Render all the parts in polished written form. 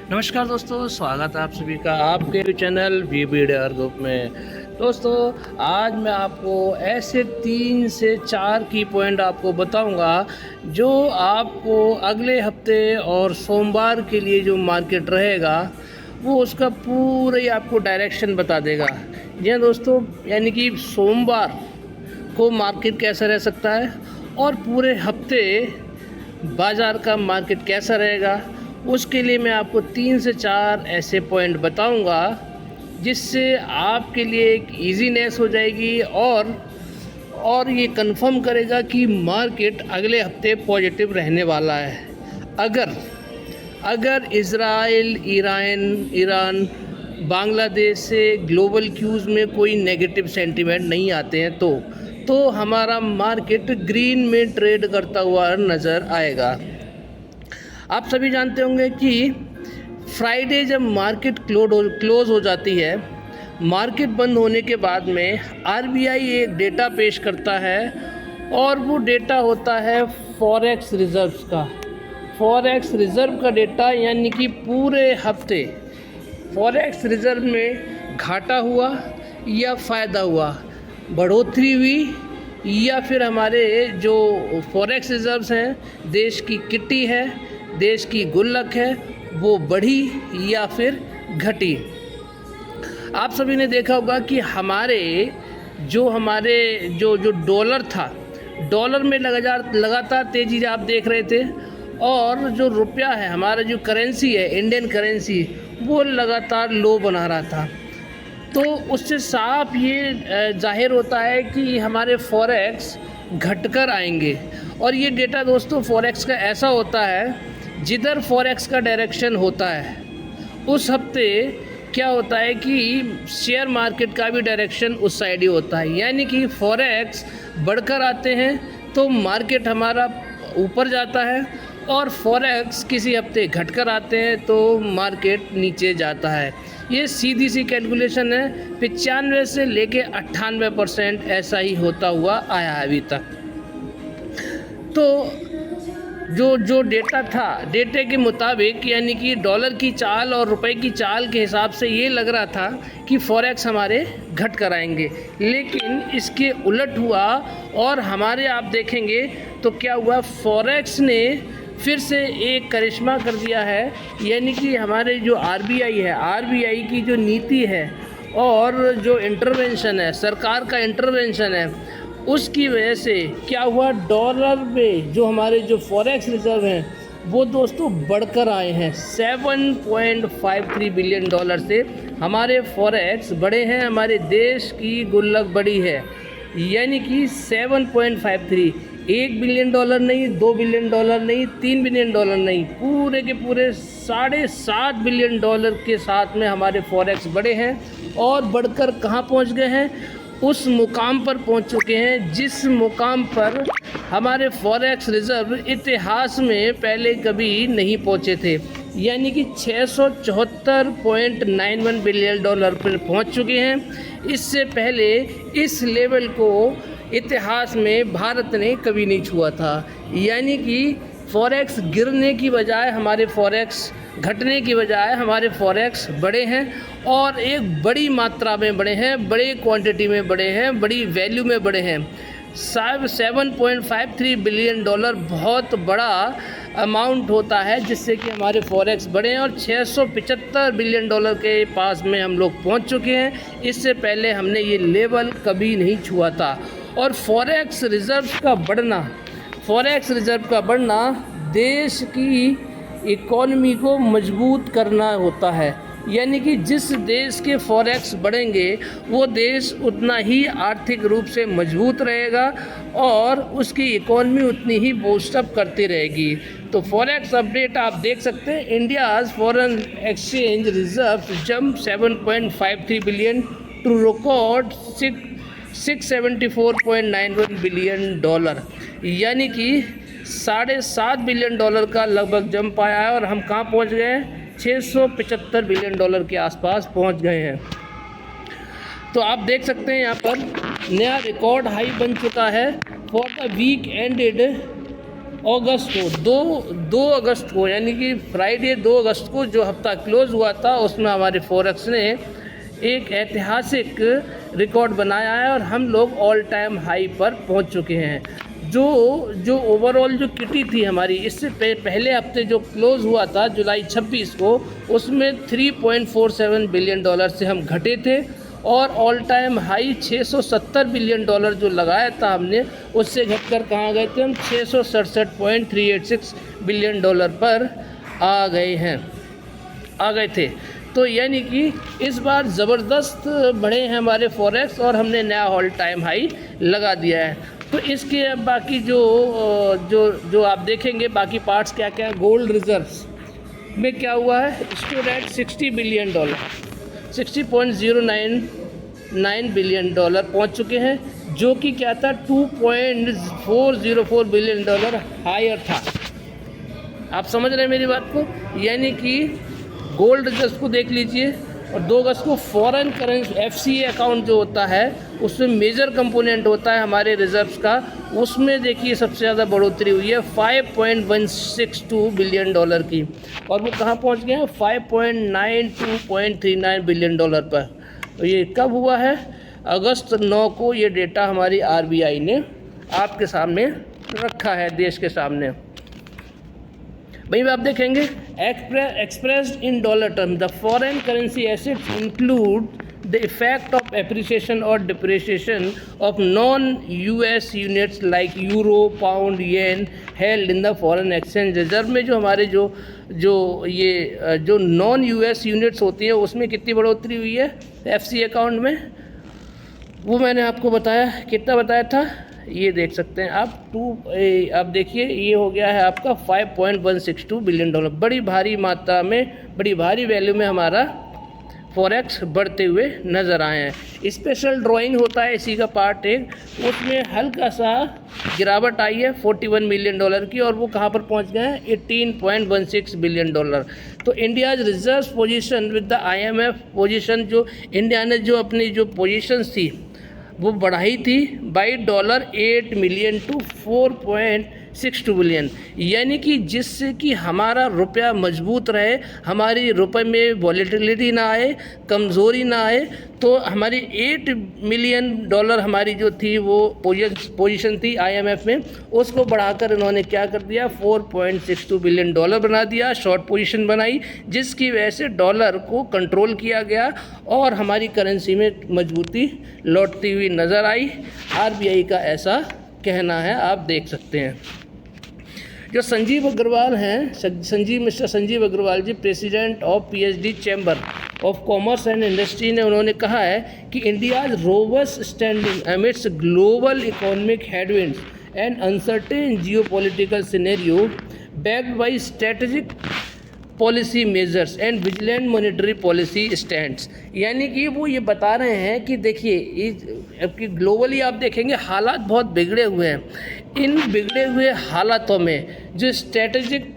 नमस्कार दोस्तों, स्वागत है आप सभी का आपके चैनल वीबी डेयर ग्रुप में। दोस्तों, आज मैं आपको ऐसे 3 से 4 की पॉइंट आपको बताऊंगा जो आपको अगले हफ्ते और सोमवार के लिए जो मार्केट रहेगा वो उसका पूरा ही आपको डायरेक्शन बता देगा। जी हाँ दोस्तों, यानी कि सोमवार को मार्केट कैसा रह सकता है और पूरे हफ्ते बाज़ार का मार्केट कैसा रहेगा, उसके लिए मैं आपको 3 से 4 ऐसे पॉइंट बताऊंगा जिससे आपके लिए एक ईजीनेस हो जाएगी और ये कंफर्म करेगा कि मार्केट अगले हफ्ते पॉजिटिव रहने वाला है। अगर इज़राइल, ईरान, बांग्लादेश से ग्लोबल क्यूज़ में कोई नेगेटिव सेंटीमेंट नहीं आते हैं तो हमारा मार्केट ग्रीन में ट्रेड करता हुआ नज़र आएगा। आप सभी जानते होंगे कि फ्राइडे जब मार्केट क्लोज हो जाती है, मार्केट बंद होने के बाद में आरबीआई एक डेटा पेश करता है और वो डेटा होता है फॉरेक्स रिज़र्व्स का। फॉरेक्स रिज़र्व का डेटा यानी कि पूरे हफ्ते फॉरेक्स रिज़र्व में घाटा हुआ या फ़ायदा हुआ, बढ़ोतरी हुई या फिर हमारे जो फॉरेक्स रिज़र्व्स हैं, देश की किट्टी है, देश की गुल्लक है, वो बढ़ी या फिर घटी। आप सभी ने देखा होगा कि हमारे जो डॉलर था, डॉलर में लगातार तेज़ी आप देख रहे थे और जो रुपया है, हमारा जो करेंसी है, इंडियन करेंसी, वो लगातार लो बना रहा था। तो उससे साफ ये जाहिर होता है कि हमारे फॉरेक्स घटकर आएंगे। और ये डेटा दोस्तों फॉरेक्स का ऐसा होता है, जिधर फॉरेक्स का डायरेक्शन होता है उस हफ्ते क्या होता है कि शेयर मार्केट का भी डायरेक्शन उस साइड ही होता है। यानी कि फॉरेक्स बढ़कर आते हैं तो मार्केट हमारा ऊपर जाता है और फॉरेक्स किसी हफ्ते घटकर आते हैं तो मार्केट नीचे जाता है। ये सीधी सी कैलकुलेशन है, 95 से लेके 98% ऐसा ही होता हुआ आया है अभी तक। तो जो डेटा था, डेटे के मुताबिक यानी कि डॉलर की चाल और रुपए की चाल के हिसाब से ये लग रहा था कि फॉरेक्स हमारे घट कर आएंगे, लेकिन इसके उलट हुआ और हमारे आप देखेंगे तो क्या हुआ, फॉरेक्स ने फिर से एक करिश्मा कर दिया है। यानी कि हमारे जो आरबीआई है, आरबीआई की जो नीति है और जो इंटरवेंशन है, सरकार का इंटरवेंशन है, उसकी वजह से क्या हुआ, डॉलर में जो हमारे जो फॉरेक्स रिज़र्व हैं वो दोस्तों बढ़कर आए हैं। 7.53 बिलियन डॉलर से हमारे फॉरेक्स बढ़े हैं, हमारे देश की गुल्लक बढ़ी है। यानी कि 7.53, 1 बिलियन डॉलर नहीं, 2 बिलियन डॉलर नहीं, 3 बिलियन डॉलर नहीं, पूरे के पूरे 7.5 बिलियन डॉलर के साथ में हमारे फॉरेक्स बढ़े हैं और बढ़कर कहाँ पहुँच गए हैं, उस मुकाम पर पहुंच चुके हैं जिस मुकाम पर हमारे फॉरेक्स रिज़र्व इतिहास में पहले कभी नहीं पहुंचे थे। यानी कि 674.91 बिलियन डॉलर पर पहुंच चुके हैं। इससे पहले इस लेवल को इतिहास में भारत ने कभी नहीं छुआ था। यानी कि फॉरेक्स गिरने की बजाय हमारे फॉरेक्स घटने की बजाय हमारे फॉरेक्स बढ़े हैं और एक बड़ी मात्रा में बढ़े हैं, बड़े क्वांटिटी में बढ़े हैं, बड़ी वैल्यू में बढ़े हैं। 7.53 बिलियन डॉलर बहुत बड़ा अमाउंट होता है जिससे कि हमारे फॉरेक्स बढ़े हैं और 675 बिलियन डॉलर के पास में हम लोग पहुंच चुके हैं। इससे पहले हमने ये लेवल कभी नहीं छुआ था। और फॉरेक्स रिज़र्व का बढ़ना देश की इकॉनमी को मजबूत करना होता है। यानी कि जिस देश के फॉरेक्स बढ़ेंगे वो देश उतना ही आर्थिक रूप से मजबूत रहेगा और उसकी इकॉनमी उतनी ही बूस्टअप करती रहेगी। तो फॉरेक्स अपडेट आप देख सकते हैं, India's foreign exchange reserve jump 7.53 billion to record 674.91 billion dollar. यानी कि 7.5 बिलियन डॉलर का लगभग जंप आया है और हम कहाँ पहुँच गए हैं, 675 बिलियन डॉलर के आसपास पहुँच गए हैं। तो आप देख सकते हैं यहाँ पर नया रिकॉर्ड हाई बन चुका है फॉर द वीक एंडेड अगस्त को 2 अगस्त को यानी कि फ्राइडे 2 अगस्त को जो हफ्ता क्लोज़ हुआ था उसमें हमारे फॉरेक्स ने एक ऐतिहासिक रिकॉर्ड बनाया है और हम लोग ऑल टाइम हाई पर पहुंच चुके हैं। जो ओवरऑल जो किटी थी हमारी इससे पहले हफ्ते जो क्लोज़ हुआ था जुलाई 26 को, उसमें $3.47 बिलियन से हम घटे थे और ऑल टाइम हाई $670 बिलियन जो लगाया था हमने, उससे घटकर कहाँ गए थे हम, $667.386 बिलियन पर आ गए थे। तो यानी कि इस बार ज़बरदस्त बढ़े हैं हमारे फॉरेक्स और हमने नया ऑल टाइम हाई लगा दिया है। तो इसके अब बाकी जो आप देखेंगे बाकी पार्ट्स क्या क्या, गोल्ड रिजर्व्स में क्या हुआ है, स्टूड एट $60 बिलियन, $60.099 बिलियन पहुंच चुके हैं, जो कि क्या था, $2.404 बिलियन हायर था। आप समझ रहे हैं मेरी बात को? यानी कि गोल्ड रिजर्व को देख लीजिए और 2 अगस्त को फॉरेन करेंसी FCA अकाउंट जो होता है उसमें मेजर कंपोनेंट होता है हमारे रिजर्व्स का, उसमें देखिए सबसे ज़्यादा बढ़ोतरी हुई है $5.162 बिलियन की, और वो कहाँ पहुँच गए हैं, $5.92.39 बिलियन पर। तो ये कब हुआ है, अगस्त 9 को ये डेटा हमारी RBI ने आपके सामने रखा है, देश के सामने। वहीं आप देखेंगे expressed in dollar term the foreign currency assets include the effect of appreciation और depreciation of non US units like euro, pound, yen held in the foreign exchange reserve में जो हमारे जो नॉन US यूनिट्स होती हैं उसमें कितनी बढ़ोतरी हुई है FCA अकाउंट में, वो मैंने आपको बताया, कितना बताया था, ये देख सकते हैं आप। आप देखिए ये हो गया है आपका $5.162 बिलियन। बड़ी भारी मात्रा में, बड़ी भारी वैल्यू में हमारा फॉरेक्स बढ़ते हुए नज़र आए हैं। स्पेशल ड्राइंग होता है इसी का पार्ट एक, उसमें हल्का सा गिरावट आई है $41 मिलियन की, और वो कहाँ पर पहुँच गए हैं, $18.16 बिलियन। तो India's reserve position with the IMF position, जो इंडिया ने जो अपनी जो पोजीशंस थी वो बढ़ाई थी बाई $8 मिलियन टू $4.62 बिलियन, यानी कि जिससे कि हमारा रुपया मजबूत रहे, हमारी रुपए में वॉलेटिलिटी ना आए, कमज़ोरी ना आए। तो हमारी $8 मिलियन हमारी जो थी वो पोजीशन थी IMF में, उसको बढ़ाकर इन्होंने क्या कर दिया, $4.62 बिलियन बना दिया, शॉर्ट पोजीशन बनाई, जिसकी वजह से डॉलर को कंट्रोल किया गया और हमारी करेंसी में मजबूती लौटती हुई नज़र आई। RBI का ऐसा कहना है, आप देख सकते हैं। जो संजीव अग्रवाल हैं, mister Sanjeev Agarwal ji, president of PhD chamber of commerce and industry ने उन्होंने कहा है कि India's robust standing amidst global economic headwinds and uncertain geopolitical scenario backed by strategic policy measures and vigilant monetary policy stands, यानी कि वो ये बता रहे हैं कि देखिए कि ग्लोबली आप देखेंगे हालात बहुत बिगड़े हुए हैं। इन बिगड़े हुए हालातों में जो स्ट्रेटेजिक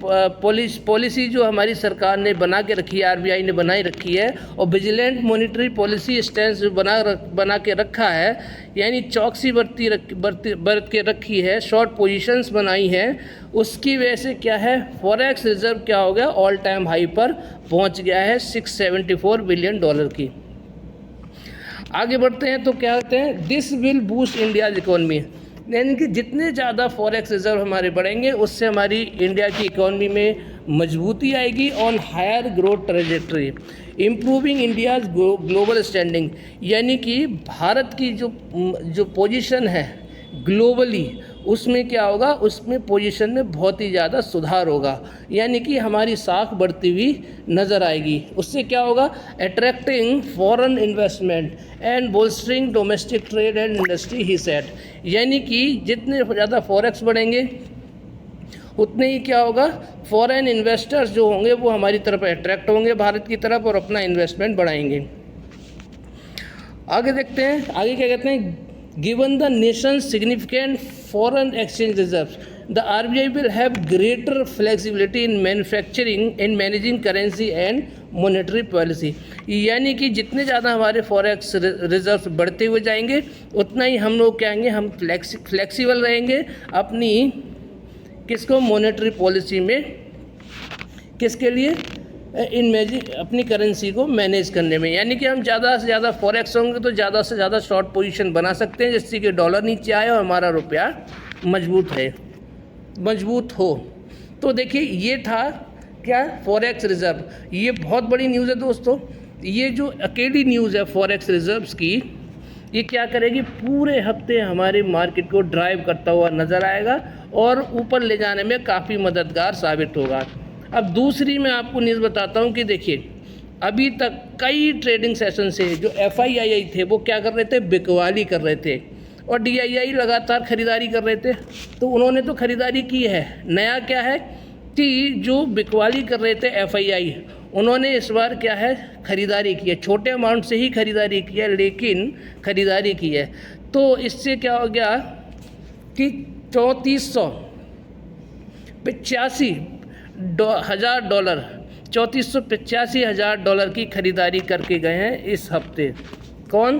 पॉलिसी जो हमारी सरकार ने बना के रखी है, RBI ने बनाई रखी है, और विजिलेंट मॉनेटरी पॉलिसी स्टैंड्स जो बना के रखा है, यानी चौकसी बरत के रखी है, शॉर्ट पोजीशंस बनाई हैं, उसकी वजह से क्या है, फॉरेक्स रिजर्व क्या हो गया, ऑल टाइम हाई पर पहुंच गया है $674 बिलियन की। आगे बढ़ते हैं तो क्या कहते हैं, this will boost India's economy, यानी कि जितने ज़्यादा फॉरेक्स रिजर्व हमारे बढ़ेंगे उससे हमारी इंडिया की इकोनॉमी में मजबूती आएगी on higher growth trajectory, improving India's global standing, यानी कि भारत की जो पोजीशन है ग्लोबली, उसमें क्या होगा, उसमें पोजीशन में बहुत ही ज़्यादा सुधार होगा, यानी कि हमारी साख बढ़ती हुई नज़र आएगी। उससे क्या होगा, attracting foreign investment and bolstering domestic trade and industry, he said, यानी कि जितने ज़्यादा फॉरेक्स बढ़ेंगे उतने ही क्या होगा, फॉरेन इन्वेस्टर्स जो होंगे वो हमारी तरफ अट्रैक्ट होंगे, भारत की तरफ, और अपना इन्वेस्टमेंट बढ़ाएंगे। आगे देखते हैं, आगे क्या कहते हैं, given the nation's significant foreign exchange reserves, the RBI will have greater flexibility in managing currency and monetary policy, यानी कि जितने ज़्यादा हमारे फॉरेक्स रिजर्व बढ़ते हुए जाएंगे उतना ही हम लोग क्या आएंगे, हम फ्लेक्सिबल रहेंगे अपनी किसको, मॉनेटरी पॉलिसी में, किसके लिए, इन अपनी करेंसी को मैनेज करने में। यानी कि हम ज़्यादा से ज़्यादा फॉरेक्स होंगे तो ज़्यादा से ज़्यादा शॉर्ट पोजीशन बना सकते हैं, जिससे कि डॉलर नीचे आए और हमारा रुपया मजबूत हो। तो देखिए ये था क्या, फॉरेक्स रिज़र्व। ये बहुत बड़ी न्यूज़ है दोस्तों। ये जो अकेली न्यूज़ है फॉरेक्स रिज़र्व्स की, ये क्या करेगी, पूरे हफ्ते हमारे मार्केट को ड्राइव करता हुआ नज़र आएगा और ऊपर ले जाने में काफ़ी मददगार साबित होगा। अब दूसरी मैं आपको न्यूज़ बताता हूँ कि देखिए अभी तक कई ट्रेडिंग सेशन से जो FII थे वो क्या कर रहे थे, बिकवाली कर रहे थे, और DII लगातार ख़रीदारी कर रहे थे। तो उन्होंने तो ख़रीदारी की है। नया क्या है कि जो बिकवाली कर रहे थे FII, उन्होंने इस बार क्या है, ख़रीदारी की है। छोटे अमाउंट से ही ख़रीदारी की है, लेकिन ख़रीदारी की है। तो इससे क्या हो गया कि 3485 डॉलर की ख़रीदारी करके गए हैं इस हफ्ते। कौन,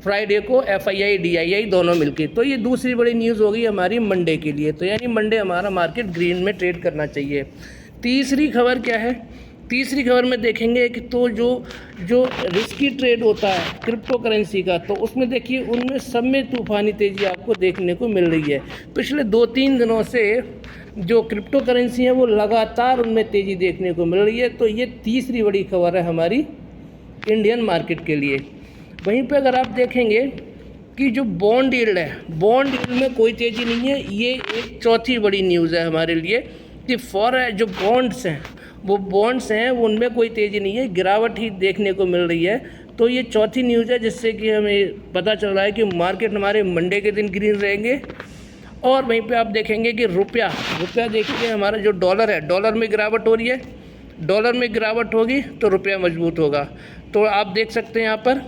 फ्राइडे को FII DII दोनों मिलके। तो ये दूसरी बड़ी न्यूज़ हो गई हमारी मंडे के लिए। तो यानी मंडे हमारा मार्केट ग्रीन में ट्रेड करना चाहिए। तीसरी खबर क्या है, तीसरी खबर में देखेंगे कि तो जो रिस्की ट्रेड होता है क्रिप्टो करेंसी का, तो उसमें देखिए उनमें सब में तूफ़ानी तेज़ी आपको देखने को मिल रही है। पिछले 2-3 दिनों से जो क्रिप्टो करेंसी है वो लगातार उनमें तेज़ी देखने को मिल रही है। तो ये तीसरी बड़ी खबर है हमारी इंडियन मार्केट के लिए। वहीं पे अगर आप देखेंगे कि जो बॉन्ड यील्ड है, बॉन्ड यील्ड में कोई तेज़ी नहीं है। ये एक चौथी बड़ी न्यूज़ है हमारे लिए कि जो बॉन्ड्स हैं वो उनमें कोई तेज़ी नहीं है, गिरावट ही देखने को मिल रही है। तो ये चौथी न्यूज़ है जिससे कि हमें पता चल रहा है कि मार्केट हमारे मंडे के दिन ग्रीन रहेंगे। और वहीं पे आप देखेंगे कि रुपया देखिए हमारा जो डॉलर है, डॉलर में गिरावट हो रही है। डॉलर में गिरावट होगी तो रुपया मजबूत होगा। तो आप देख सकते हैं यहाँ पर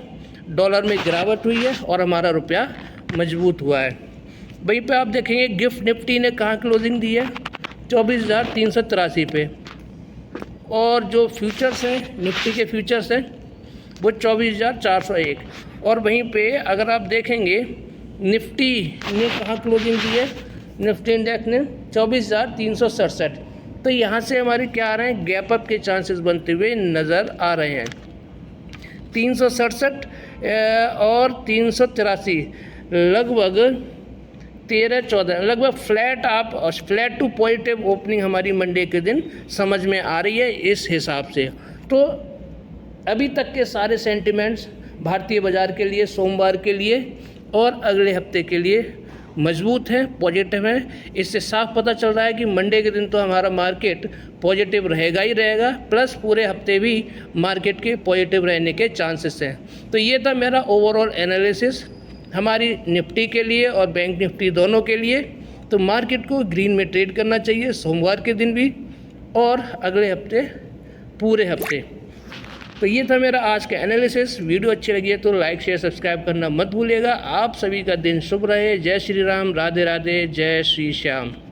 डॉलर में गिरावट हुई है और हमारा रुपया मजबूत हुआ है। वहीं पे आप देखेंगे गिफ्ट निफ्टी ने कहाँ क्लोजिंग दी है, 24,383 पे। और जो फ्यूचर्स हैं, निफ्टी के फ्यूचर्स हैं वो 24,401। और वहीं पे अगर आप देखेंगे निफ्टी ने कहाँ क्लोजिंग दी है, निफ्टी इंडेक्स ने 24,367। तो यहाँ से हमारे क्या आ रहे हैं, गैप अप के चांसेस बनते हुए नज़र आ रहे हैं। 367 और 383 लगभग 13-14 लगभग फ्लैट टू पॉजिटिव ओपनिंग हमारी मंडे के दिन समझ में आ रही है इस हिसाब से। तो अभी तक के सारे सेंटिमेंट्स भारतीय बाज़ार के लिए सोमवार के लिए और अगले हफ्ते के लिए मजबूत हैं, पॉजिटिव हैं। इससे साफ पता चल रहा है कि मंडे के दिन तो हमारा मार्केट पॉजिटिव रहेगा ही रहेगा, प्लस पूरे हफ्ते भी मार्केट के पॉजिटिव रहने के चांसेस हैं। तो ये था मेरा ओवरऑल एनालिसिस हमारी निफ्टी के लिए और बैंक निफ्टी दोनों के लिए। तो मार्केट को ग्रीन में ट्रेड करना चाहिए सोमवार के दिन भी और अगले हफ्ते पूरे हफ्ते। तो ये था मेरा आज का एनालिसिस। वीडियो अच्छी लगी है तो लाइक शेयर सब्सक्राइब करना मत भूलिएगा। आप सभी का दिन शुभ रहे। जय श्री राम, राधे राधे, जय श्री श्याम।